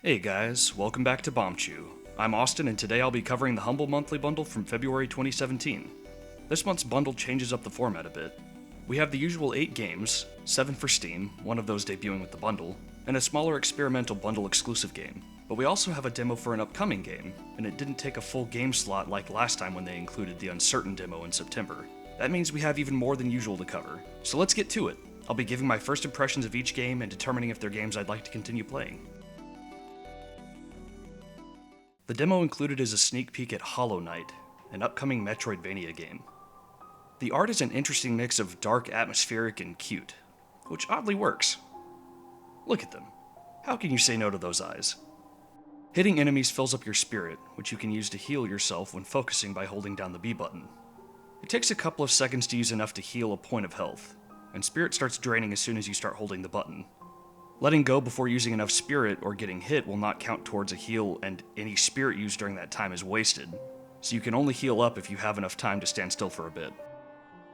Hey guys, welcome back to Bombchu. I'm Austin, and today I'll be covering the Humble Monthly Bundle from February 2017. This month's bundle changes up the format a bit. We have the usual 8 games, 7 for Steam, one of those debuting with the bundle, and a smaller experimental bundle exclusive game. But we also have a demo for an upcoming game, and it didn't take a full game slot like last time when they included the Uncertain demo in September. That means we have even more than usual to cover, so let's get to it. I'll be giving my first impressions of each game and determining if they're games I'd like to continue playing. The demo included is a sneak peek at Hollow Knight, an upcoming Metroidvania game. The art is an interesting mix of dark, atmospheric, and cute, which oddly works. Look at them. How can you say no to those eyes? Hitting enemies fills up your spirit, which you can use to heal yourself when focusing by holding down the B button. It takes a couple of seconds to use enough to heal a point of health, and spirit starts draining as soon as you start holding the button. Letting go before using enough spirit or getting hit will not count towards a heal, and any spirit used during that time is wasted, so you can only heal up if you have enough time to stand still for a bit.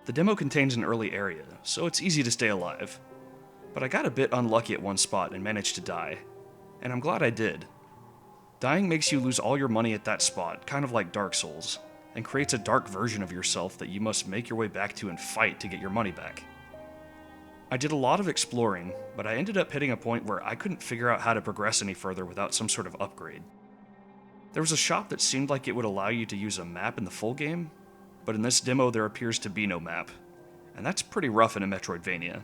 The demo contains an early area, so it's easy to stay alive. But I got a bit unlucky at one spot and managed to die, and I'm glad I did. Dying makes you lose all your money at that spot, kind of like Dark Souls, and creates a dark version of yourself that you must make your way back to and fight to get your money back. I did a lot of exploring, but I ended up hitting a point where I couldn't figure out how to progress any further without some sort of upgrade. There was a shop that seemed like it would allow you to use a map in the full game, but in this demo there appears to be no map, and that's pretty rough in a Metroidvania.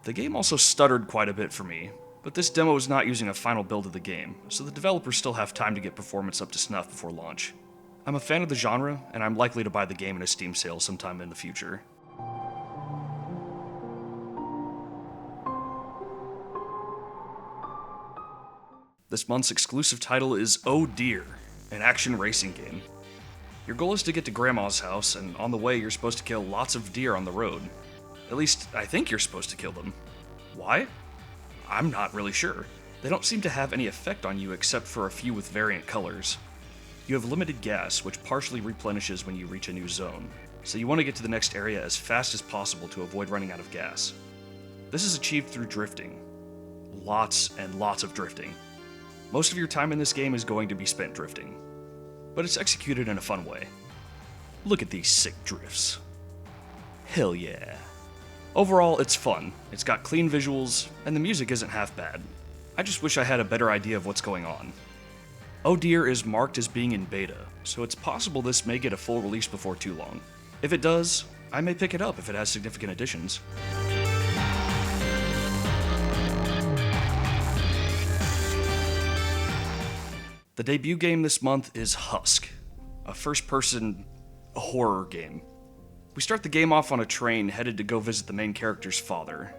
The game also stuttered quite a bit for me, but this demo is not using a final build of the game, so the developers still have time to get performance up to snuff before launch. I'm a fan of the genre, and I'm likely to buy the game in a Steam sale sometime in the future. This month's exclusive title is Oh Dear, an action racing game. Your goal is to get to Grandma's house, and on the way you're supposed to kill lots of deer on the road. At least, I think you're supposed to kill them. Why? I'm not really sure. They don't seem to have any effect on you except for a few with variant colors. You have limited gas, which partially replenishes when you reach a new zone, so you want to get to the next area as fast as possible to avoid running out of gas. This is achieved through drifting. Lots and lots of drifting. Most of your time in this game is going to be spent drifting, but it's executed in a fun way. Look at these sick drifts. Hell yeah. Overall, it's fun, it's got clean visuals, and the music isn't half bad. I just wish I had a better idea of what's going on. Oh Dear is marked as being in beta, so it's possible this may get a full release before too long. If it does, I may pick it up if it has significant additions. The debut game this month is Husk, a first-person horror game. We start the game off on a train headed to go visit the main character's father.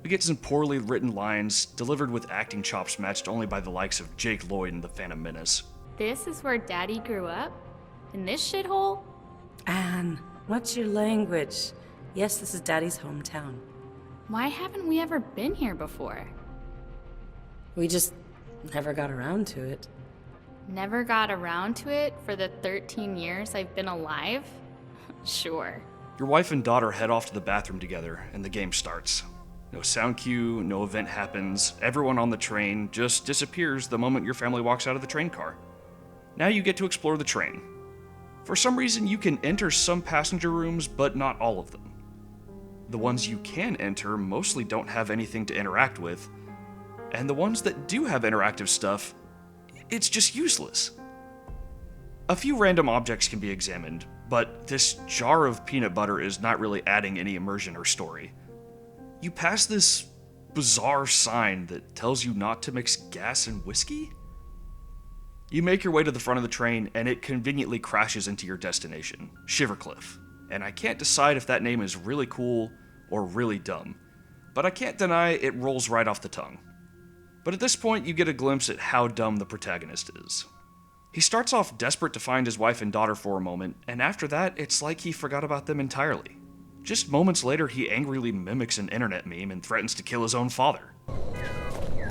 We get some poorly written lines, delivered with acting chops matched only by the likes of Jake Lloyd in The Phantom Menace. This is where Daddy grew up? In this shithole? Anne, what's your language? Yes, this is Daddy's hometown. Why haven't we ever been here before? We just never got around to it. Never got around to it for the 13 years I've been alive? Sure. Your wife and daughter head off to the bathroom together, and the game starts. No sound cue, no event happens, everyone on the train just disappears the moment your family walks out of the train car. Now you get to explore the train. For some reason, you can enter some passenger rooms, but not all of them. The ones you can enter mostly don't have anything to interact with, and the ones that do have interactive stuff, it's just useless. A few random objects can be examined, but this jar of peanut butter is not really adding any immersion or story. You pass this bizarre sign that tells you not to mix gas and whiskey? You make your way to the front of the train, and it conveniently crashes into your destination, Shivercliff. And I can't decide if that name is really cool or really dumb, but I can't deny it rolls right off the tongue. But at this point, you get a glimpse at how dumb the protagonist is. He starts off desperate to find his wife and daughter for a moment, and after that, it's like he forgot about them entirely. Just moments later, he angrily mimics an internet meme and threatens to kill his own father.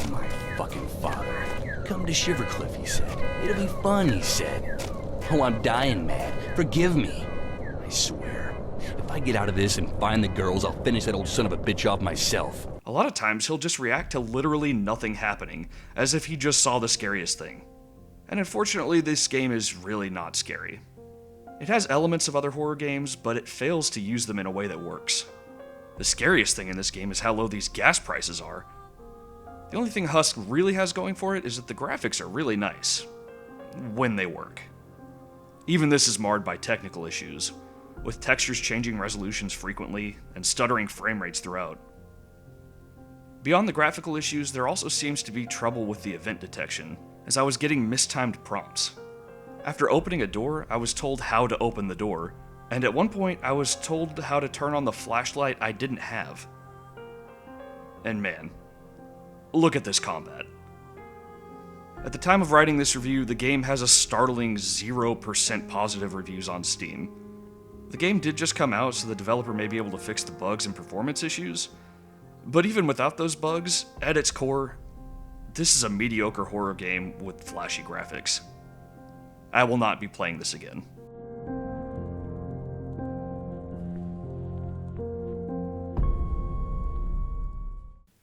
My fucking father. Come to Shivercliff, he said. It'll be fun, he said. Oh, I'm dying, man. Forgive me. I swear, if I get out of this and find the girls, I'll finish that old son of a bitch off myself. A lot of times he'll just react to literally nothing happening, as if he just saw the scariest thing. And unfortunately, this game is really not scary. It has elements of other horror games, but it fails to use them in a way that works. The scariest thing in this game is how low these gas prices are. The only thing Husk really has going for it is that the graphics are really nice. When they work. Even this is marred by technical issues, with textures changing resolutions frequently and stuttering frame rates throughout. Beyond the graphical issues, there also seems to be trouble with the event detection, as I was getting mistimed prompts. After opening a door, I was told how to open the door, and at one point I was told how to turn on the flashlight I didn't have. And man, look at this combat. At the time of writing this review, the game has a startling 0% positive reviews on Steam. The game did just come out, so the developer may be able to fix the bugs and performance issues, but even without those bugs, at its core, this is a mediocre horror game with flashy graphics. I will not be playing this again.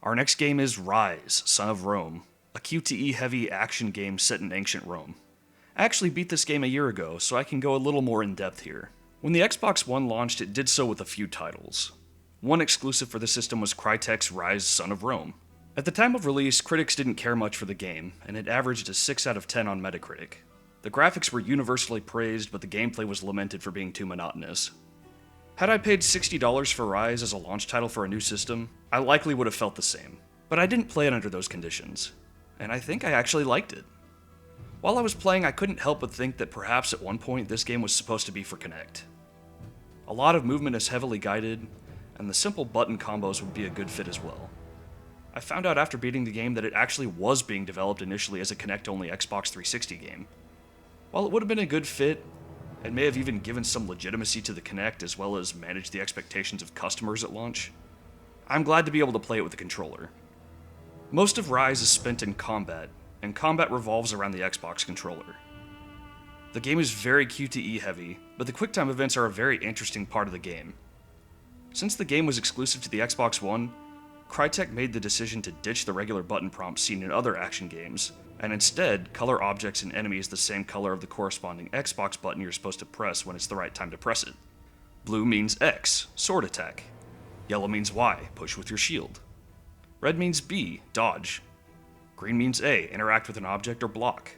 Our next game is Ryse, Son of Rome, a QTE-heavy action game set in ancient Rome. I actually beat this game a year ago, so I can go a little more in depth here. When the Xbox One launched, it did so with a few titles. One exclusive for the system was Crytek's Ryse, Son of Rome. At the time of release, critics didn't care much for the game, and it averaged a 6 out of 10 on Metacritic. The graphics were universally praised, but the gameplay was lamented for being too monotonous. Had I paid $60 for Ryse as a launch title for a new system, I likely would have felt the same. But I didn't play it under those conditions, and I think I actually liked it. While I was playing, I couldn't help but think that perhaps at one point this game was supposed to be for Kinect. A lot of movement is heavily guided, and the simple button combos would be a good fit as well. I found out after beating the game that it actually was being developed initially as a Kinect-only Xbox 360 game. While it would have been a good fit, it may have even given some legitimacy to the Kinect as well as managed the expectations of customers at launch. I'm glad to be able to play it with a controller. Most of Ryse is spent in combat, and combat revolves around the Xbox controller. The game is very QTE heavy, but the QuickTime events are a very interesting part of the game. Since the game was exclusive to the Xbox One, Crytek made the decision to ditch the regular button prompts seen in other action games, and instead color objects and enemies the same color of the corresponding Xbox button you're supposed to press when it's the right time to press it. Blue means X, sword attack. Yellow means Y, push with your shield. Red means B, dodge. Green means A, interact with an object or block.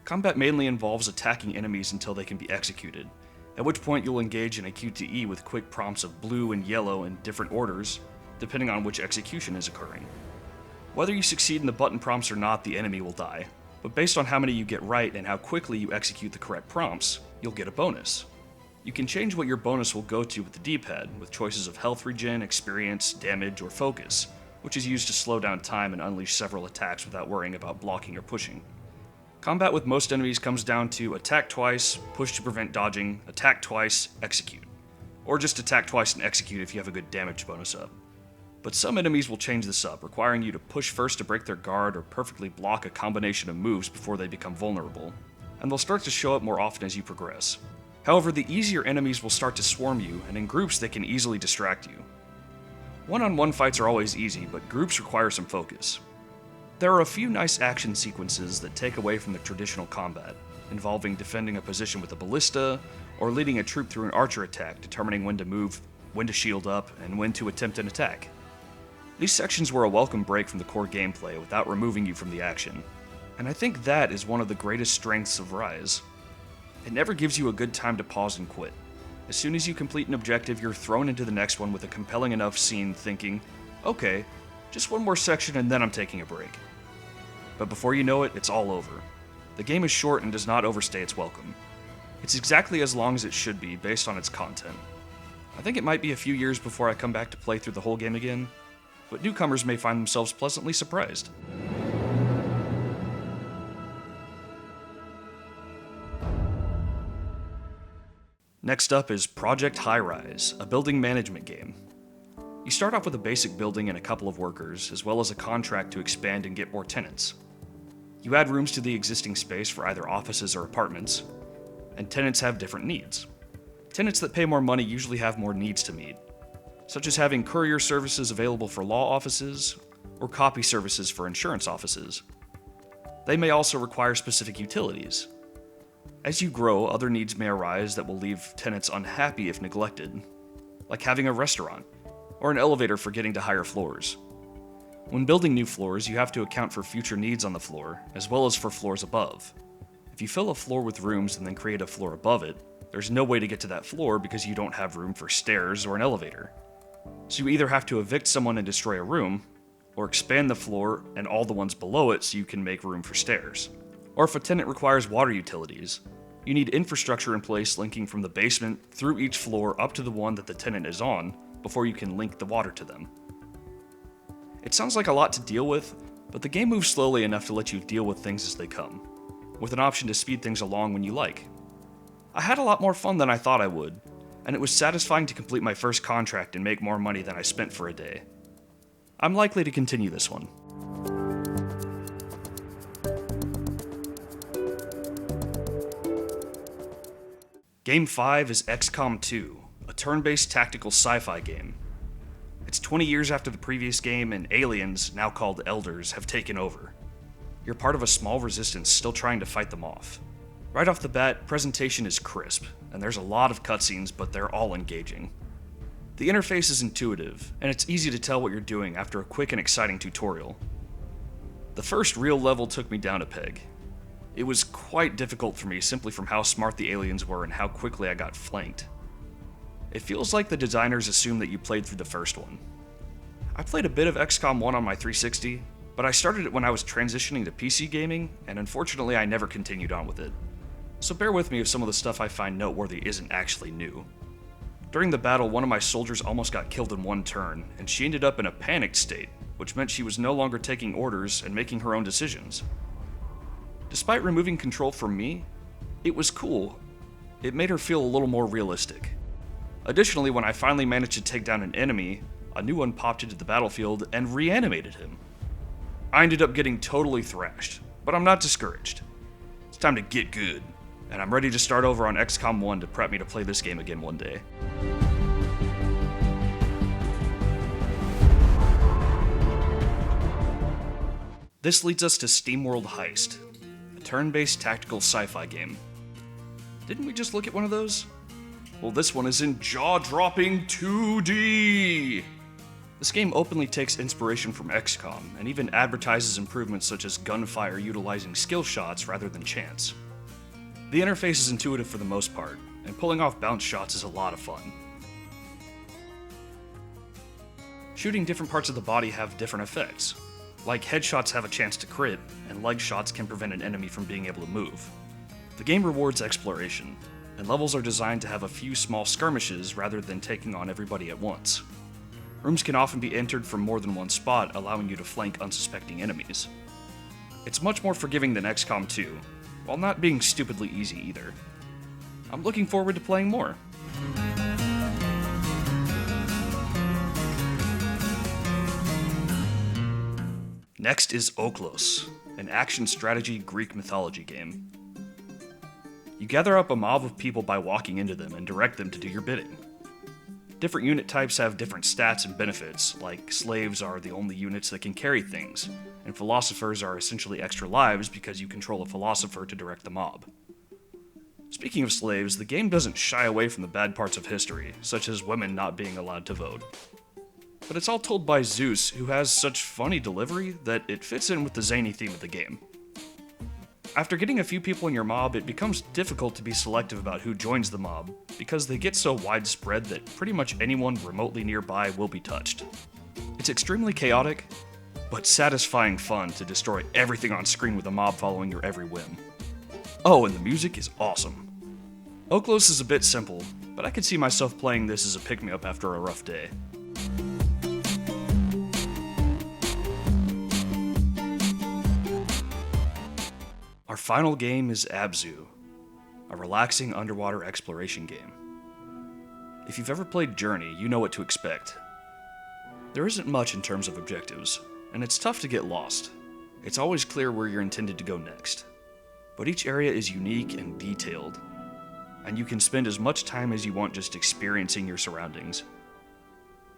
Combat mainly involves attacking enemies until they can be executed, at which point you'll engage in a QTE with quick prompts of blue and yellow in different orders, depending on which execution is occurring. Whether you succeed in the button prompts or not, the enemy will die, but based on how many you get right and how quickly you execute the correct prompts, you'll get a bonus. You can change what your bonus will go to with the D-pad, with choices of health regen, experience, damage, or focus, which is used to slow down time and unleash several attacks without worrying about blocking or pushing. Combat with most enemies comes down to attack twice, push to prevent dodging, attack twice, execute. Or just attack twice and execute if you have a good damage bonus up. But some enemies will change this up, requiring you to push first to break their guard or perfectly block a combination of moves before they become vulnerable, and they'll start to show up more often as you progress. However, the easier enemies will start to swarm you, and in groups they can easily distract you. One-on-one fights are always easy, but groups require some focus. There are a few nice action sequences that take away from the traditional combat, involving defending a position with a ballista, or leading a troop through an archer attack, determining when to move, when to shield up, and when to attempt an attack. These sections were a welcome break from the core gameplay without removing you from the action, and I think that is one of the greatest strengths of Ryse. It never gives you a good time to pause and quit. As soon as you complete an objective, you're thrown into the next one with a compelling enough scene thinking, okay, just one more section and then I'm taking a break. But before you know it, it's all over. The game is short and does not overstay its welcome. It's exactly as long as it should be based on its content. I think it might be a few years before I come back to play through the whole game again, but newcomers may find themselves pleasantly surprised. Next up is Project Highrise, a building management game. You start off with a basic building and a couple of workers, as well as a contract to expand and get more tenants. You add rooms to the existing space for either offices or apartments, and tenants have different needs. Tenants that pay more money usually have more needs to meet, such as having courier services available for law offices or copy services for insurance offices. They may also require specific utilities. As you grow, other needs may arise that will leave tenants unhappy if neglected, like having a restaurant or an elevator for getting to higher floors. When building new floors, you have to account for future needs on the floor, as well as for floors above. If you fill a floor with rooms and then create a floor above it, there's no way to get to that floor because you don't have room for stairs or an elevator. So you either have to evict someone and destroy a room, or expand the floor and all the ones below it so you can make room for stairs. Or if a tenant requires water utilities, you need infrastructure in place linking from the basement through each floor up to the one that the tenant is on before you can link the water to them. It sounds like a lot to deal with, but the game moves slowly enough to let you deal with things as they come, with an option to speed things along when you like. I had a lot more fun than I thought I would, and it was satisfying to complete my first contract and make more money than I spent for a day. I'm likely to continue this one. Game 5 is XCOM 2, a turn-based tactical sci-fi game. It's 20 years after the previous game, and aliens, now called Elders, have taken over. You're part of a small resistance still trying to fight them off. Right off the bat, presentation is crisp, and there's a lot of cutscenes, but they're all engaging. The interface is intuitive, and it's easy to tell what you're doing after a quick and exciting tutorial. The first real level took me down a peg. It was quite difficult for me simply from how smart the aliens were and how quickly I got flanked. It feels like the designers assumed that you played through the first one. I played a bit of XCOM 1 on my 360, but I started it when I was transitioning to PC gaming, and unfortunately I never continued on with it. So bear with me if some of the stuff I find noteworthy isn't actually new. During the battle, one of my soldiers almost got killed in one turn, and she ended up in a panicked state, which meant she was no longer taking orders and making her own decisions. Despite removing control from me, it was cool. It made her feel a little more realistic. Additionally, when I finally managed to take down an enemy, a new one popped into the battlefield and reanimated him. I ended up getting totally thrashed, but I'm not discouraged. It's time to get good, and I'm ready to start over on XCOM 1 to prep me to play this game again one day. This leads us to SteamWorld Heist, a turn-based tactical sci-fi game. Didn't we just look at one of those? Well, this one is in jaw-dropping 2D! This game openly takes inspiration from XCOM, and even advertises improvements such as gunfire utilizing skill shots rather than chance. The interface is intuitive for the most part, and pulling off bounce shots is a lot of fun. Shooting different parts of the body have different effects. Like headshots have a chance to crit, and leg shots can prevent an enemy from being able to move. The game rewards exploration, and levels are designed to have a few small skirmishes rather than taking on everybody at once. Rooms can often be entered from more than one spot, allowing you to flank unsuspecting enemies. It's much more forgiving than XCOM 2, while not being stupidly easy either. I'm looking forward to playing more. Next is Okhlos, an action strategy Greek mythology game. You gather up a mob of people by walking into them and direct them to do your bidding. Different unit types have different stats and benefits, like slaves are the only units that can carry things, and philosophers are essentially extra lives because you control a philosopher to direct the mob. Speaking of slaves, the game doesn't shy away from the bad parts of history, such as women not being allowed to vote. But it's all told by Zeus, who has such funny delivery that it fits in with the zany theme of the game. After getting a few people in your mob, it becomes difficult to be selective about who joins the mob, because they get so widespread that pretty much anyone remotely nearby will be touched. It's extremely chaotic, but satisfying fun to destroy everything on screen with a mob following your every whim. Oh, and the music is awesome. Okhlos is a bit simple, but I could see myself playing this as a pick-me-up after a rough day. Our final game is ABZÜ, a relaxing underwater exploration game. If you've ever played Journey, you know what to expect. There isn't much in terms of objectives, and it's tough to get lost. It's always clear where you're intended to go next, but each area is unique and detailed. and you can spend as much time as you want just experiencing your surroundings.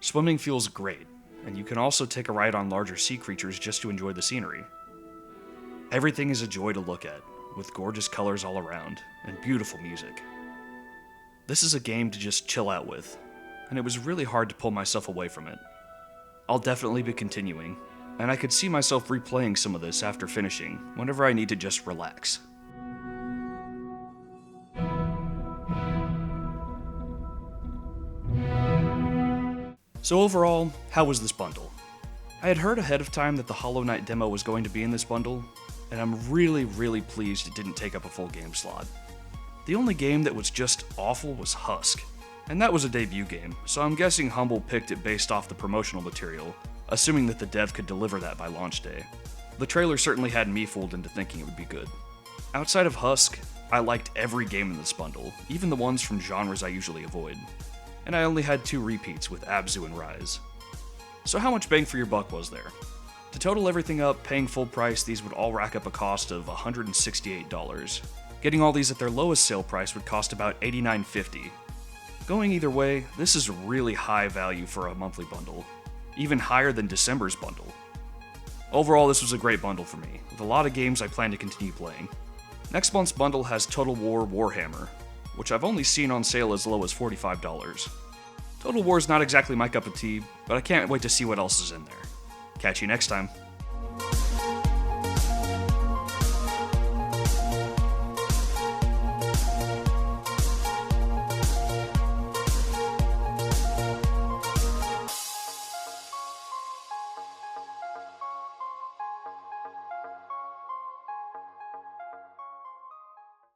Swimming feels great, and you can also take a ride on larger sea creatures just to enjoy the scenery. Everything is a joy to look at, with gorgeous colors all around, and beautiful music. This is a game to just chill out with, and it was really hard to pull myself away from it. I'll definitely be continuing, and I could see myself replaying some of this after finishing, whenever I need to just relax. So overall, how was this bundle? I had heard ahead of time that the Hollow Knight demo was going to be in this bundle, and I'm really pleased it didn't take up a full game slot. The only game that was just awful was Husk, and that was a debut game, so I'm guessing Humble picked it based off the promotional material, assuming that the dev could deliver that by launch day. The trailer certainly had me fooled into thinking it would be good. Outside of Husk, I liked every game in this bundle, even the ones from genres I usually avoid. And I only had 2 repeats with ABZÜ and Ryse. So how much bang for your buck was there? To total everything up, paying full price, these would all rack up a cost of $168. Getting all these at their lowest sale price would cost about $89.50. Going either way, this is really high value for a monthly bundle, even higher than December's bundle. Overall, this was a great bundle for me, with a lot of games I plan to continue playing. Next month's bundle has Total War Warhammer, which I've only seen on sale as low as $45. Total War is not exactly my cup of tea, but I can't wait to see what else is in there. Catch you next time.